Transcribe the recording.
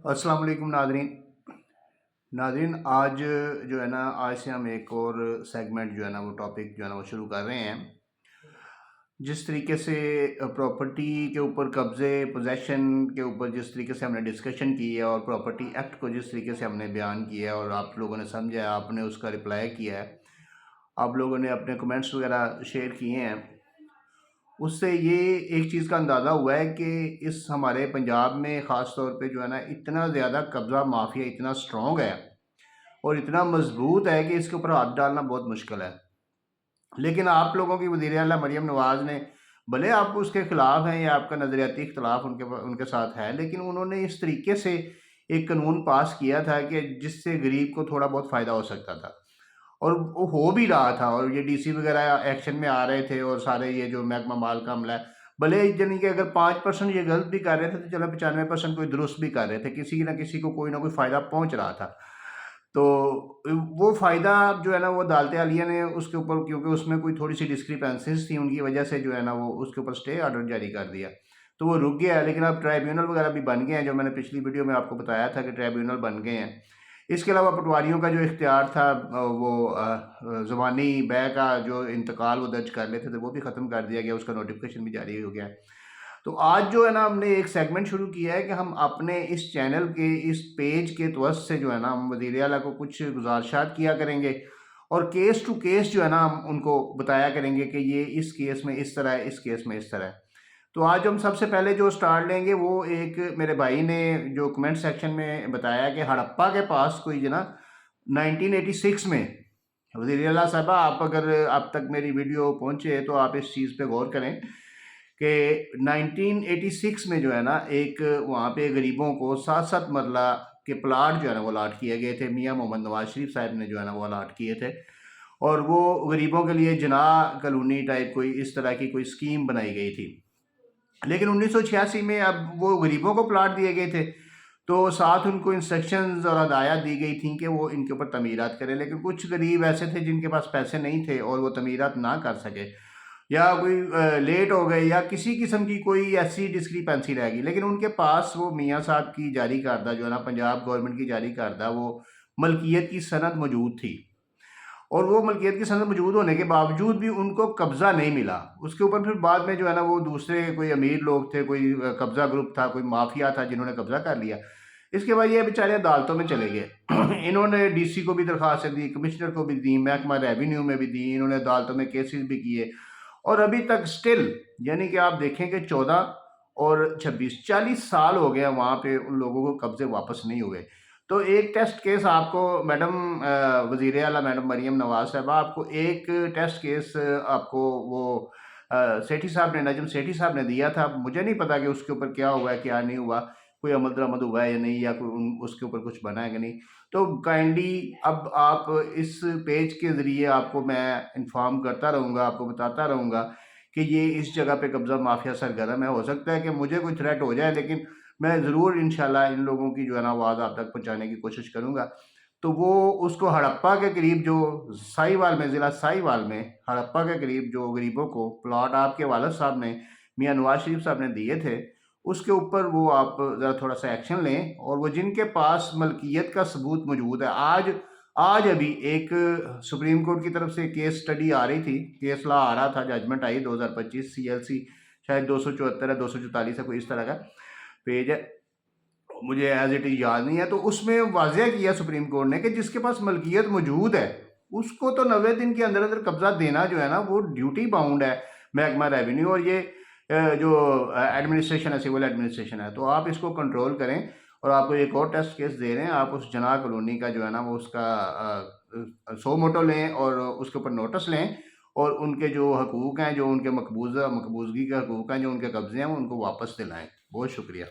अस्सलाम वालेकुम नादरीन आज जो है ना आज से हम एक और सेगमेंट जो है ना वो टॉपिक जो है ना वो शुरू कर रहे हैं। जिस तरीके से प्रॉपर्टी के ऊपर कब्ज़े पोजेशन के ऊपर जिस तरीके से हमने डिस्कशन की है और प्रॉपर्टी एक्ट को जिस तरीके से हमने बयान किया है और आप लोगों ने समझा है, आपने उसका रिप्लाई किया है, आप लोगों ने अपने कमेंट्स वगैरह शेयर किए हैं, उससे ये एक चीज़ का अंदाज़ा हुआ है कि इस हमारे पंजाब में ख़ास तौर पे जो है ना इतना ज़्यादा कब्ज़ा माफिया इतना स्ट्रॉन्ग है और इतना मजबूत है कि इसके ऊपर हाथ डालना बहुत मुश्किल है। लेकिन आप लोगों की वज़ीर आला मरियम नवाज़ ने, भले आप उसके ख़िलाफ़ हैं या आपका नज़रियाती इख्तलाफ उनके साथ है, लेकिन उन्होंने इस तरीके से एक कानून पास किया था कि जिससे गरीब को थोड़ा बहुत फ़ायदा हो सकता था और वो हो भी रहा था। और ये डीसी वगैरह एक्शन में आ रहे थे और सारे ये जो महकमा माल का अमला है, भले यानी कि अगर 5% ये गलत भी कर रहे थे तो चलो 95% कोई दुरुस्त भी कर रहे थे, किसी ना किसी को कोई ना कोई फ़ायदा पहुंच रहा था। तो वो फ़ायदा जो है ना वो अदालत आलिया ने उसके ऊपर, क्योंकि उसमें कोई थोड़ी सी डिस्क्रिपेंसीज थी, उनकी वजह से जो है ना वो उसके ऊपर स्टे ऑर्डर जारी कर दिया, तो वो रुक गया है। लेकिन अब ट्राइब्यूनल वगैरह भी बन गए हैं, जो मैंने पिछली वीडियो में आपको बताया था कि ट्राइब्यूनल बन गए हैं। इसके अलावा पटवारियों का जो इख्तियार था वो ज़ुबानी बै का जो इंतकाल वो दर्ज कर लेते थे वो भी ख़त्म कर दिया गया, उसका नोटिफिकेशन भी जारी हो गया है। तो आज जो है ना हमने एक सेगमेंट शुरू किया है कि हम अपने इस चैनल के इस पेज के तवस्त से जो है ना हम वज़ीर आला को कुछ गुज़ारिशात किया करेंगे और केस टू केस जो है ना हम उनको बताया करेंगे कि ये इस केस में इस तरह है, इस केस में इस तरह है। तो आज हम सबसे पहले जो स्टार्ट लेंगे वो एक मेरे भाई ने जो कमेंट सेक्शन में बताया कि हड़प्पा के पास कोई जो ना 1986 में, वज़ीर आला साहबा आप अगर अब तक मेरी वीडियो पहुंचे तो आप इस चीज़ पे गौर करें कि 1986 में जो है ना एक वहाँ पे गरीबों को 7-7 मरला के प्लाट जो है ना वो अलाट किए गए थे। मियाँ मोहम्मद नवाज शरीफ साहब ने जो है ना वो अलाट किए थे और वो गरीबों के लिए जनाह कॉलोनी टाइप कोई इस तरह की कोई स्कीम बनाई गई थी। लेकिन 1986 में अब वो गरीबों को प्लाट दिए गए थे तो साथ उनको इंस्ट्रक्शंस और हदायत दी गई थी कि वो इनके ऊपर तमीरात करें। लेकिन कुछ गरीब ऐसे थे जिनके पास पैसे नहीं थे और वो तमीरात ना कर सके, या कोई लेट हो गए या किसी किस्म की कोई ऐसी डिस्क्रिपेंसी रह गई, लेकिन उनके पास वो मियाँ साहब की जारी करदा जो है ना पंजाब गवर्नमेंट की जारी करदा वो मलकियत की सनद मौजूद थी और वो मलकियत की सनद मौजूद होने के बावजूद भी उनको कब्ज़ा नहीं मिला। उसके ऊपर फिर बाद में जो है ना वो दूसरे कोई अमीर लोग थे, कोई कब्ज़ा ग्रुप था, कोई माफिया था जिन्होंने कब्ज़ा कर लिया। इसके बाद ये बेचारे अदालतों में चले गए इन्होंने डीसी को भी दरख्वास्त दी, कमिश्नर को भी दी, महकमा रेवेन्यू में भी दी, इन्होंने अदालतों में केसेस भी किए और अभी तक स्टिल, यानी कि आप देखें कि 14 और 26 40 साल हो गया वहाँ पे उन लोगों को कब्जे वापस नहीं हुए। तो एक टेस्ट केस आपको मैडम वज़ीर आला मैडम मरियम नवाज़ साहबा, आपको एक टेस्ट केस आपको वो सेठी साहब ने, नजम सेठी साहब ने दिया था। मुझे नहीं पता कि उसके ऊपर क्या हुआ है क्या नहीं हुआ, कोई अमल दरामद हुआ है या नहीं, या कोई उसके ऊपर कुछ बना है कि नहीं। तो काइंडली अब आप इस पेज के ज़रिए आपको मैं इन्फॉर्म करता रहूँगा, आपको बताता रहूँगा कि ये इस जगह पे कब्ज़ा माफिया सरगर्म है। हो सकता है कि मुझे कोई थ्रेट हो जाए, लेकिन मैं ज़रूर इंशाल्लाह इन लोगों की जो है ना आवाज़ आप तक पहुँचाने की कोशिश करूँगा। तो वो उसको हड़प्पा के करीब जो साहिवाल में, ज़िला साहिवाल में हड़प्पा के करीब जो गरीबों को प्लॉट आपके वालिद साहब ने, मियाँ नवाज शरीफ साहब ने दिए थे, उसके ऊपर वो आप ज़रा थोड़ा सा एक्शन लें और वो जिनके पास मलकियत का सबूत मौजूद है। आज आज अभी एक सुप्रीम कोर्ट की तरफ से केस स्टडी आ रही थी, केस लॉ आ रहा था, जजमेंट आई 2025 CLC शायद 274 है, 244 है, कोई इस तरह का पेज है, मुझे एज इट इज याद नहीं है। तो उसमें वाज़ेह किया सुप्रीम कोर्ट ने कि जिसके पास मलकियत मौजूद है उसको तो 90 दिन के अंदर अंदर कब्जा देना जो है ना वो ड्यूटी बाउंड है महकमा रेवेन्यू और ये जो एडमिनिस्ट्रेशन है, सिविल एडमिनिस्ट्रेशन है। तो आप इसको कंट्रोल करें और आपको एक और टेस्ट केस दे रहे हैं, आप उस जनाह कॉलोनी का जो है ना वो उसका सो मोटो लें और उसके ऊपर नोटिस लें और उनके जो हकूक़ हैं, जो उनके मकबूजगी के हकूक़ हैं, जो उनके कब्ज़े हैं, वो उनको वापस दिलाएं। बहुत शुक्रिया।